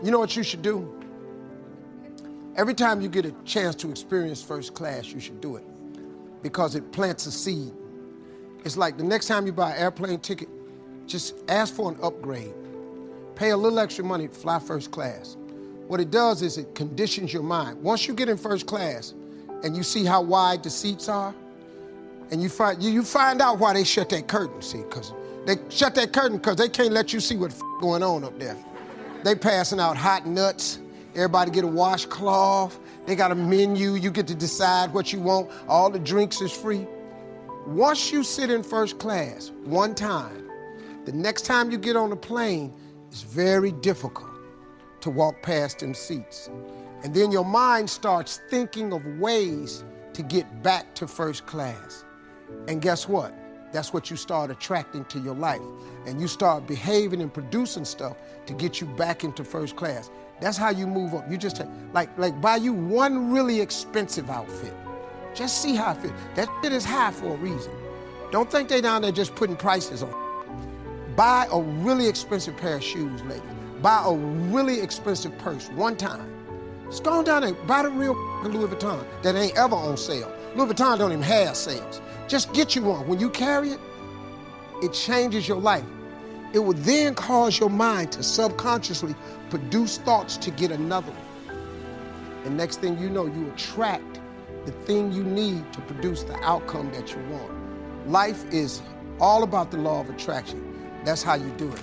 You know what you should do? Every time you get a chance to experience first class, you should do it because it plants a seed. It's like the next time you buy an airplane ticket, just ask for an upgrade. Pay a little extra money, fly first class. What it does is it conditions your mind. Once you get in first class and you see how wide the seats are, and you find out why they shut that curtain, see, because they shut that curtain because they can't let you see what's going on up there. They passing out hot nuts. Everybody get a washcloth. They got a menu. You get to decide what you want. All the drinks is free. Once you sit in first class one time, the next time you get on a plane, it's very difficult to walk past them seats. And then your mind starts thinking of ways to get back to first class. And guess what? That's what you start attracting to your life. And you start behaving and producing stuff to get you back into first class. That's how you move up. You just, like buy you one really expensive outfit. Just see how it fits. That shit is high for a reason. Don't think they down there just putting prices on. Buy a really expensive pair of shoes, ladies. Buy a really expensive purse one time. Just go on down there, buy the real Louis Vuitton that ain't ever on sale. Louis Vuitton don't even have sales. Just get you one. When you carry it, it changes your life. It will then cause your mind to subconsciously produce thoughts to get another one. And next thing you know, you attract the thing you need to produce the outcome that you want. Life is all about the law of attraction. That's how you do it.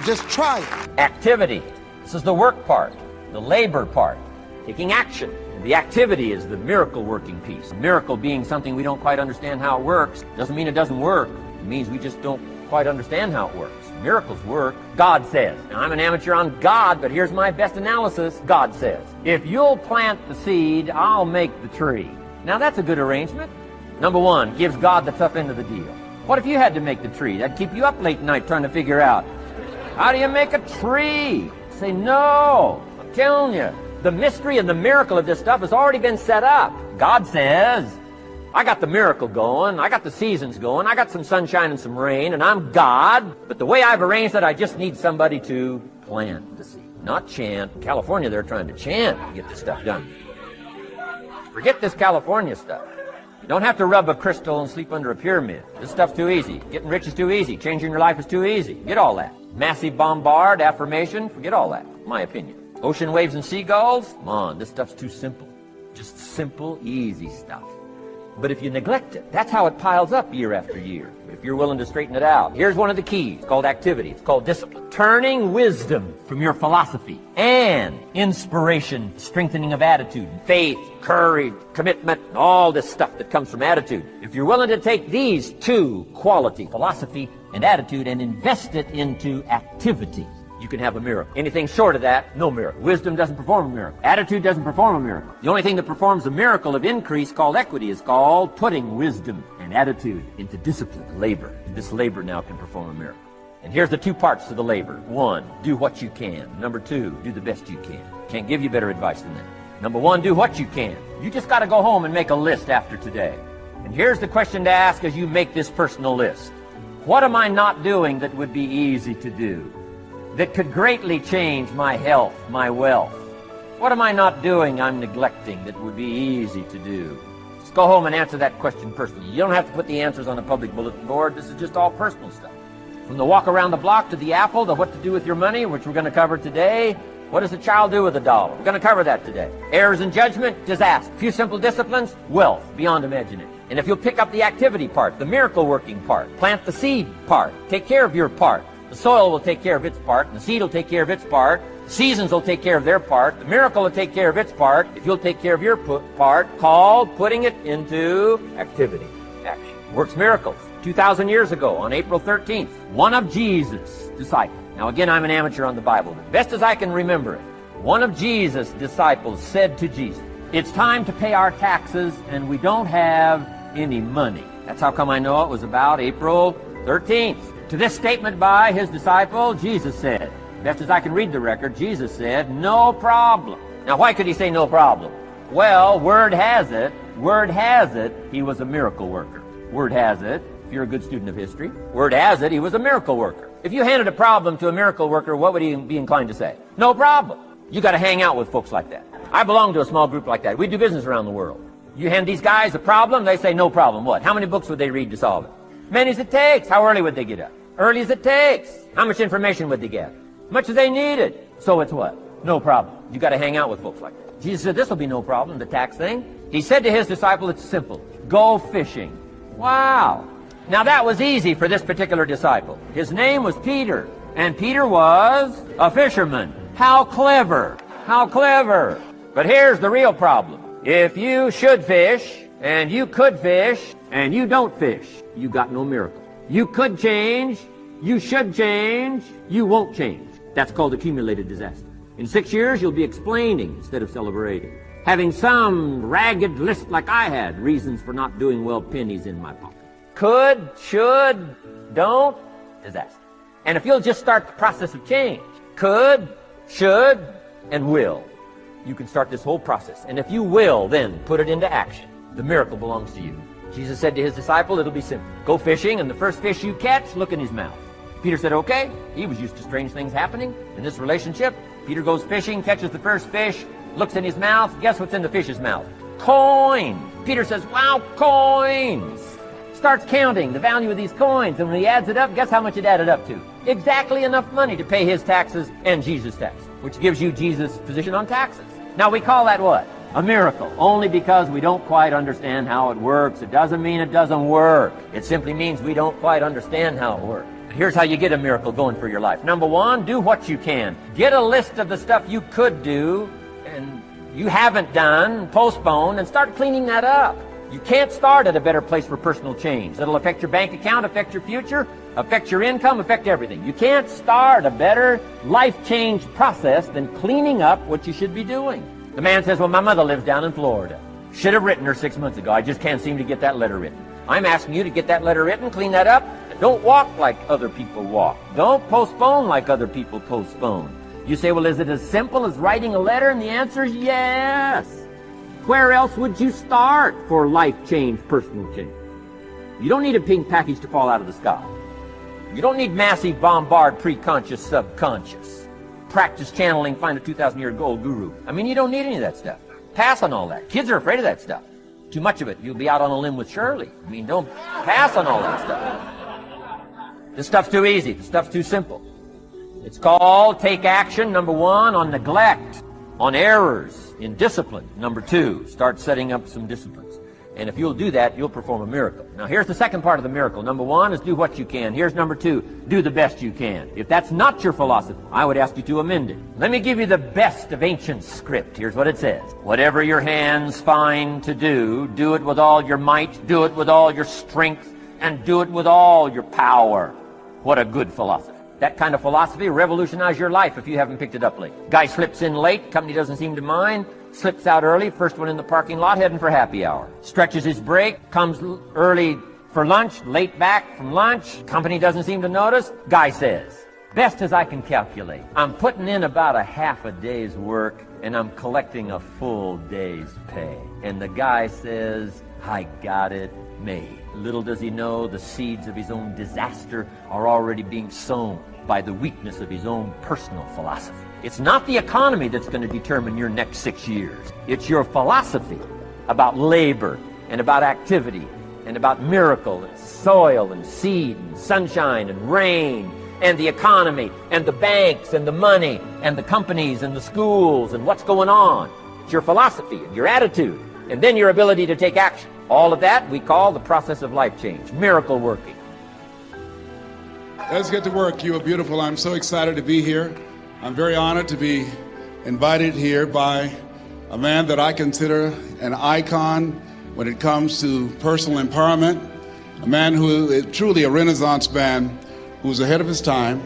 Just try it. Activity. This is the work part, the labor part, taking action. The activity is the miracle working piece. A miracle being something we don't quite understand how it works. Doesn't mean it doesn't work. It means we just don't quite understand how it works. Miracles work. God says. Now, I'm an amateur on God, but here's my best analysis. God says, if you'll plant the seed, I'll make the tree. Now, that's a good arrangement. Number one, gives God the tough end of the deal. What if you had to make the tree? That'd keep you up late at night trying to figure out, how do you make a tree? Say, no, I'm telling you. The mystery and the miracle of this stuff has already been set up. God says, I got the miracle going, I got the seasons going, I got some sunshine and some rain, and I'm God. But the way I've arranged it, I just need somebody to plant the seed, not chant. In California, they're trying to chant to get this stuff done. Forget this California stuff. You don't have to rub a crystal and sleep under a pyramid. This stuff's too easy. Getting rich is too easy. Changing your life is too easy. Get all that. Massive bombard, affirmation, forget all that, my opinion. Ocean waves and seagulls, come on, this stuff's too simple. Just simple, easy stuff. But if you neglect it, that's how it piles up year after year, if you're willing to straighten it out. Here's one of the keys. It's called activity. It's called discipline. Turning wisdom from your philosophy and inspiration, strengthening of attitude, faith, courage, commitment, all this stuff that comes from attitude. If you're willing to take these two qualities, philosophy and attitude, and invest it into activity, you can have a miracle. Anything short of that, no miracle. Wisdom doesn't perform a miracle. Attitude doesn't perform a miracle. The only thing that performs a miracle of increase called equity is called putting wisdom and attitude into discipline, labor. And this labor now can perform a miracle. And here's the two parts to the labor. One, do what you can. Number two, do the best you can. Can't give you better advice than that. Number one, do what you can. You just got to go home and make a list after today. And here's the question to ask as you make this personal list. What am I not doing that would be easy to do, that could greatly change my health, my wealth? What am I not doing I'm neglecting that would be easy to do? Just go home and answer that question personally. You don't have to put the answers on a public bulletin board. This is just all personal stuff. From the walk around the block to the apple to what to do with your money, which we're going to cover today. What does a child do with $1? We're going to cover that today. Errors in judgment, disaster. A few simple disciplines, wealth beyond imagining. And if you'll pick up the activity part, the miracle working part, plant the seed part, take care of your part. The soil will take care of its part, and the seed will take care of its part. The seasons will take care of their part. The miracle will take care of its part. If you'll take care of your part, called putting it into activity, action. Works miracles. 2,000 years ago, on April 13th, one of Jesus' disciples. Now again, I'm an amateur on the Bible, but best as I can remember it, one of Jesus' disciples said to Jesus, it's time to pay our taxes, and we don't have any money. That's how come I know it was about April 13th. To this statement by his disciple, Jesus said, best as I can read the record, Jesus said, no problem. Now, why could he say no problem? Well, word has it, he was a miracle worker. Word has it, if you're a good student of history, word has it, he was a miracle worker. If you handed a problem to a miracle worker, what would he be inclined to say? No problem. You got to hang out with folks like that. I belong to a small group like that. We do business around the world. You hand these guys a problem, they say no problem. What? How many books would they read to solve it? Many as it takes. How early would they get up? Early as it takes. How much information would they get? Much as they needed. So it's what? No problem. You got to hang out with folks like that. Jesus said this will be no problem, the tax thing. He said to his disciple, it's simple. Go fishing. Wow. Now that was easy for this particular disciple. His name was Peter, and Peter was a fisherman. How clever. How clever. But here's the real problem. If you should fish, and you could fish, and you don't fish, you got no miracle. You could change, you should change, you won't change. That's called accumulated disaster. In 6 years, you'll be explaining instead of celebrating. Having some ragged list like I had, reasons for not doing well, pennies in my pocket. Could, should, don't, disaster. And if you'll just start the process of change, could, should, and will, you can start this whole process. And if you will, then put it into action. The miracle belongs to you. Jesus said to his disciple, it'll be simple. Go fishing, and the first fish you catch, look in his mouth. Peter said, okay. He was used to strange things happening in this relationship. Peter goes fishing, catches the first fish, looks in his mouth. Guess what's in the fish's mouth? Coin. Peter says, wow, coins. Starts counting the value of these coins, and when he adds it up, guess how much it added up to? Exactly enough money to pay his taxes and Jesus' tax, which gives you Jesus' position on taxes. Now we call that what? A miracle. Only because we don't quite understand how it works. It doesn't mean it doesn't work. It simply means we don't quite understand how it works. Here's how you get a miracle going for your life. Number one, do what you can. Get a list of the stuff you could do and you haven't done, postpone, and start cleaning that up. You can't start at a better place for personal change. It'll affect your bank account, affect your future, affect your income, affect everything. You can't start a better life change process than cleaning up what you should be doing. The man says, well, my mother lives down in Florida. Should have written her 6 months ago. I just can't seem to get that letter written. I'm asking you to get that letter written, clean that up, and don't walk like other people walk. Don't postpone like other people postpone. You say, well, is it as simple as writing a letter? And the answer is yes. Where else would you start for life change, personal change? You don't need a pink package to fall out of the sky. You don't need massive bombard pre-conscious, subconscious. Practice channeling, find a 2,000-year-old guru. I mean, you don't need any of that stuff. Pass on all that. Kids are afraid of that stuff. Too much of it, you'll be out on a limb with Shirley. I mean, don't pass on all that stuff. This stuff's too easy. This stuff's too simple. It's called take action, number one, on neglect, on errors, in discipline. Number two, start setting up some disciplines. And if you'll do that, you'll perform a miracle. Now, here's the second part of the miracle. Number one is do what you can. Here's number two, do the best you can. If that's not your philosophy, I would ask you to amend it. Let me give you the best of ancient script. Here's what it says. Whatever your hands find to do, do it with all your might, do it with all your strength, and do it with all your power. What a good philosophy. That kind of philosophy will revolutionize your life if you haven't picked it up late. Guy slips in late, company doesn't seem to mind, slips out early, first one in the parking lot, heading for happy hour. Stretches his break, comes early for lunch, late back from lunch, company doesn't seem to notice. Guy says, best as I can calculate, I'm putting in about a half a day's work and I'm collecting a full day's pay. And the guy says, I got it made. Little does he know the seeds of his own disaster are already being sown by the weakness of his own personal philosophy. It's not the economy that's going to determine your next 6 years. It's your philosophy about labor and about activity and about miracle and soil and seed and sunshine and rain and the economy and the banks and the money and the companies and the schools and what's going on. It's your philosophy and your attitude and then your ability to take action. All of that we call the process of life change, miracle working. Let's get to work. You are beautiful. I'm so excited to be here. I'm very honored to be invited here by a man that I consider an icon when it comes to personal empowerment, a man who is truly a Renaissance man who's ahead of his time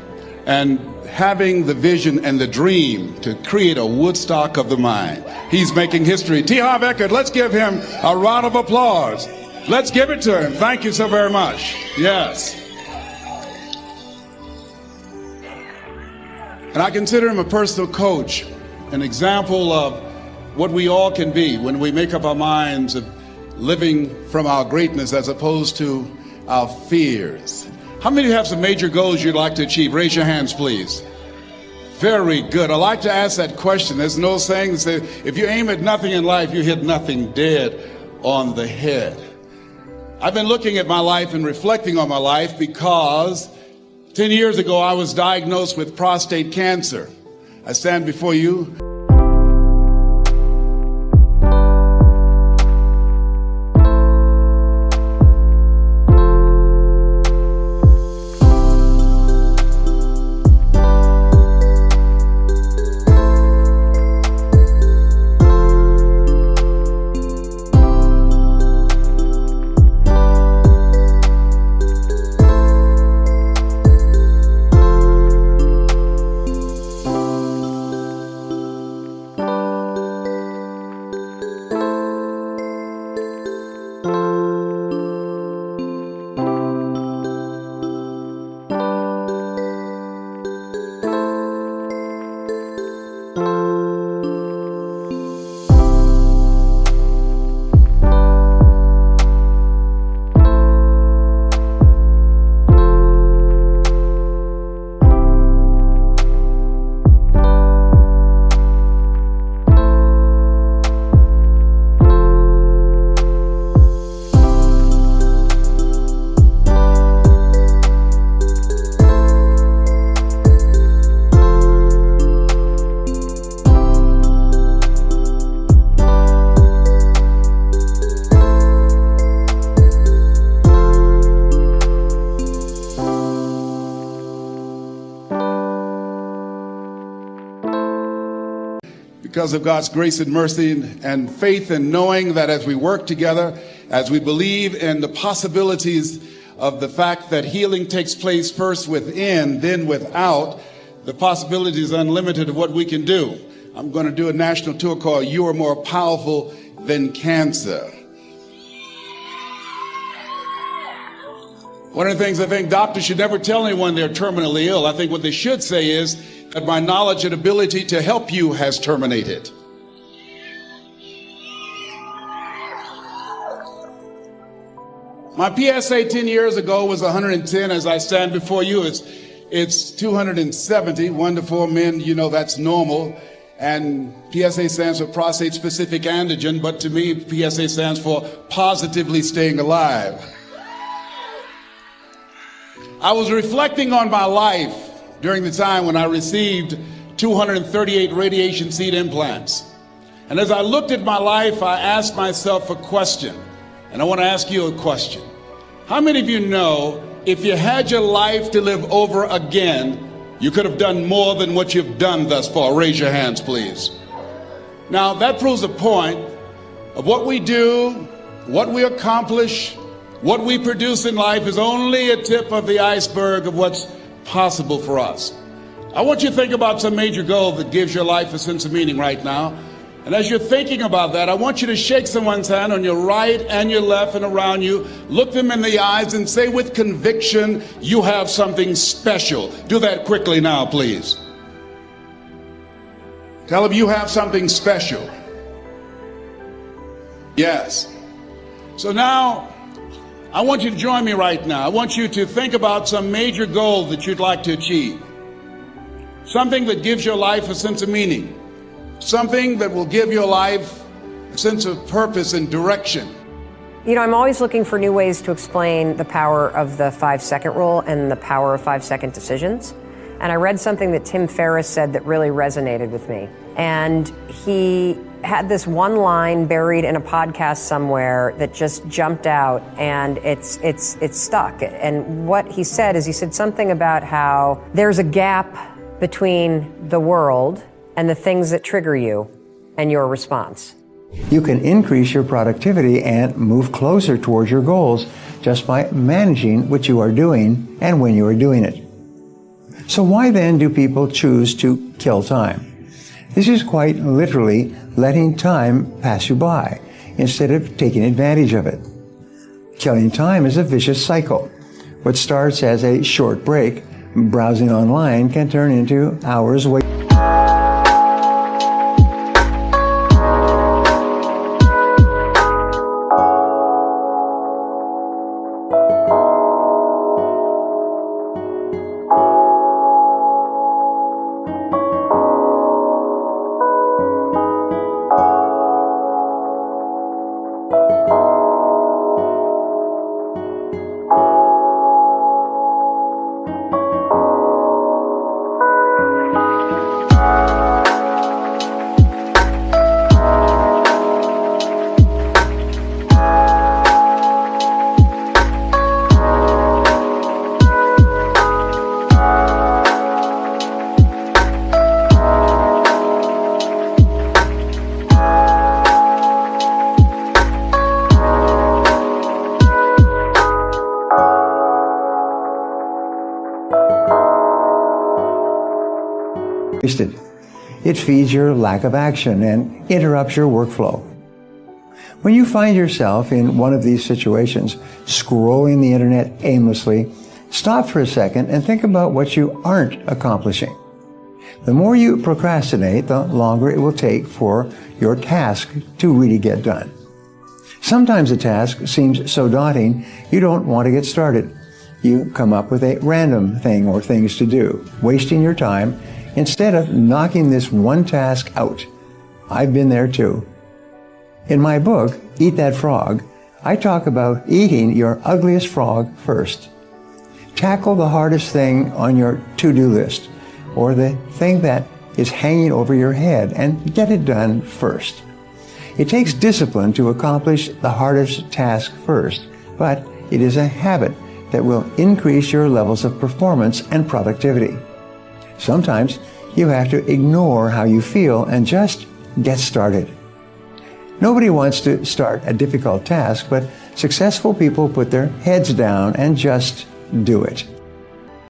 and having the vision and the dream to create a Woodstock of the mind. He's making history. T. Harv Eckert, let's give him a round of applause. Let's give it to him. Thank you so very much. Yes. And I consider him a personal coach, an example of what we all can be when we make up our minds of living from our greatness as opposed to our fears. How many of you have some major goals you'd like to achieve? Raise your hands, please. Very good. I like to ask that question. There's no saying that says, if you aim at nothing in life, you hit nothing dead on the head. I've been looking at my life and reflecting on my life because 10 years ago I was diagnosed with prostate cancer. I stand before you. Because of God's grace and mercy and faith, and knowing that as we work together, as we believe in the possibilities of the fact that healing takes place first within, then without, the possibility is unlimited of what we can do. I'm going to do a national tour called You Are More Powerful Than Cancer. One of the things I think doctors should never tell anyone they're terminally ill. I think what they should say is that my knowledge and ability to help you has terminated. My PSA 10 years ago was 110. As I stand before you, it's 270. 1 to 4 men, you know, that's normal. And PSA stands for prostate specific antigen, but to me, PSA stands for positively staying alive. I was reflecting on my life during the time when I received 238 radiation seed implants. And as I looked at my life, I asked myself a question. And I want to ask you a question. How many of you know if you had your life to live over again, you could have done more than what you've done thus far? Raise your hands, please. Now, that proves a point of what we do, what we accomplish, what we produce in life is only a tip of the iceberg of what's possible for us. I want you to think about some major goal that gives your life a sense of meaning right now. And as you're thinking about that, I want you to shake someone's hand on your right and your left and around you. Look them in the eyes and say with conviction, you have something special. Do that quickly now, please. Tell them you have something special. Yes. So now, I want you to join me right now. I want you to think about some major goal that you'd like to achieve. Something that gives your life a sense of meaning. Something that will give your life a sense of purpose and direction. You know, I'm always looking for new ways to explain the power of the 5-second rule and the power of 5-second decisions. And I read something that Tim Ferriss said that really resonated with me. And he had this one line buried in a podcast somewhere that just jumped out, and it's stuck. And what he said is, he said something about how there's a gap between the world and the things that trigger you and your response. You can increase your productivity and move closer towards your goals just by managing what you are doing and when you are doing it. So why then do people choose to kill time? This is quite literally letting time pass you by instead of taking advantage of it. Killing time is a vicious cycle. What starts as a short break, browsing online, can turn into hours waiting. It feeds your lack of action and interrupts your workflow. When you find yourself in one of these situations, scrolling the internet aimlessly, stop for a second and think about what you aren't accomplishing. The more you procrastinate, the longer it will take for your task to really get done. Sometimes a task seems so daunting, you don't want to get started. You come up with a random thing or things to do, wasting your time instead of knocking this one task out. I've been there too. In my book, Eat That Frog, I talk about eating your ugliest frog first. Tackle the hardest thing on your to-do list, or the thing that is hanging over your head, and get it done first. It takes discipline to accomplish the hardest task first, but it is a habit that will increase your levels of performance and productivity. Sometimes you have to ignore how you feel and just get started. Nobody wants to start a difficult task, but successful people put their heads down and just do it.